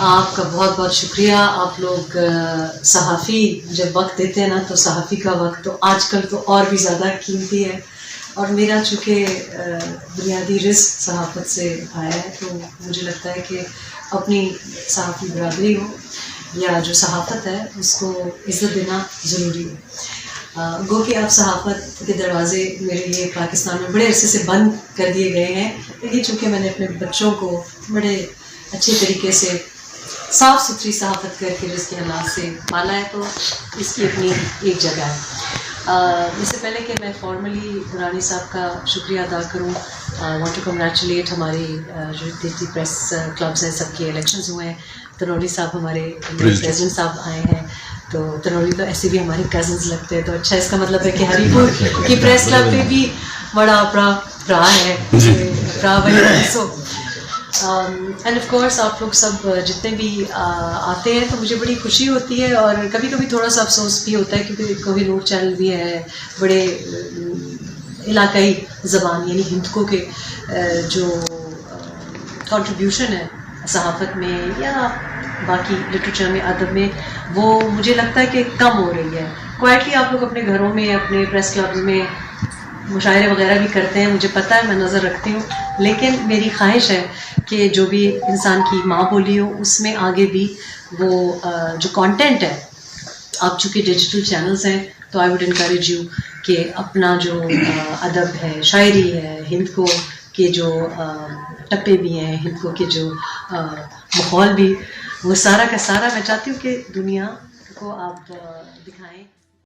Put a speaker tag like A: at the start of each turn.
A: آپ کا بہت بہت شکریہ. آپ لوگ صحافی جب وقت دیتے ہیں نا تو صحافی کا وقت تو آج کل تو اور بھی زیادہ قیمتی ہے، اور میرا چونکہ بنیادی رزق صحافت سے آیا ہے تو مجھے لگتا ہے کہ اپنی صحافی برادری ہو یا جو صحافت ہے اس کو عزت دینا ضروری ہے. گو کہ آپ صحافت کے دروازے میرے لیے پاکستان میں بڑے عرصے سے بند کر دیے گئے ہیں، لیکن چونکہ میں نے اپنے بچوں کو بڑے اچھے طریقے سے صاف ستھری صحافت کر کے رزق حلال سے پالا ہے تو اس کی اپنی ایک جگہ ہے. اس سے پہلے کہ میں فارملی درانی صاحب کا شکریہ ادا کروں، وانٹ ٹو کنگریچولیٹ ہماری جو دیتی پریس کلبز ہیں سب کے الیکشنز ہوئے ہیں. تنولی صاحب ہمارے پریزیڈنٹ صاحب آئے ہیں، تو تنولی تو ایسے بھی ہماری کزنز لگتے ہیں، تو اچھا اس کا مطلب ہے کہ ہری پور کی پریس کلب پہ بھی بڑا اپرا ہے سو اینڈ آف کورس آپ لوگ سب جتنے بھی آتے ہیں تو مجھے بڑی خوشی ہوتی ہے، اور کبھی کبھی تھوڑا سا افسوس بھی ہوتا ہے کیونکہ کوئی نور چینل بھی ہے بڑے علاقائی زبان یعنی ہندکو کے جو کنٹریبیوشن ہے صحافت میں یا باقی لٹریچر میں ادب میں وہ مجھے لگتا ہے کہ کم ہو رہی ہے. کوائٹلی آپ لوگ اپنے گھروں میں اپنے پریس کلبز میں مشاعرے وغیرہ بھی کرتے ہیں، مجھے پتہ ہے، میں نظر رکھتی ہوں، لیکن میری خواہش ہے کہ جو بھی انسان کی ماں بولی ہو اس میں آگے بھی وہ جو کانٹینٹ ہے، آپ چونکہ ڈیجیٹل چینلز ہیں تو آئی ووڈ انکریج یو کہ اپنا جو ادب ہے، شاعری ہے، ہندکو کے جو ٹپے بھی ہیں، ہندکو کے جو ماحول بھی، وہ سارا کا سارا میں چاہتی ہوں کہ دنیا کو آپ دکھائیں.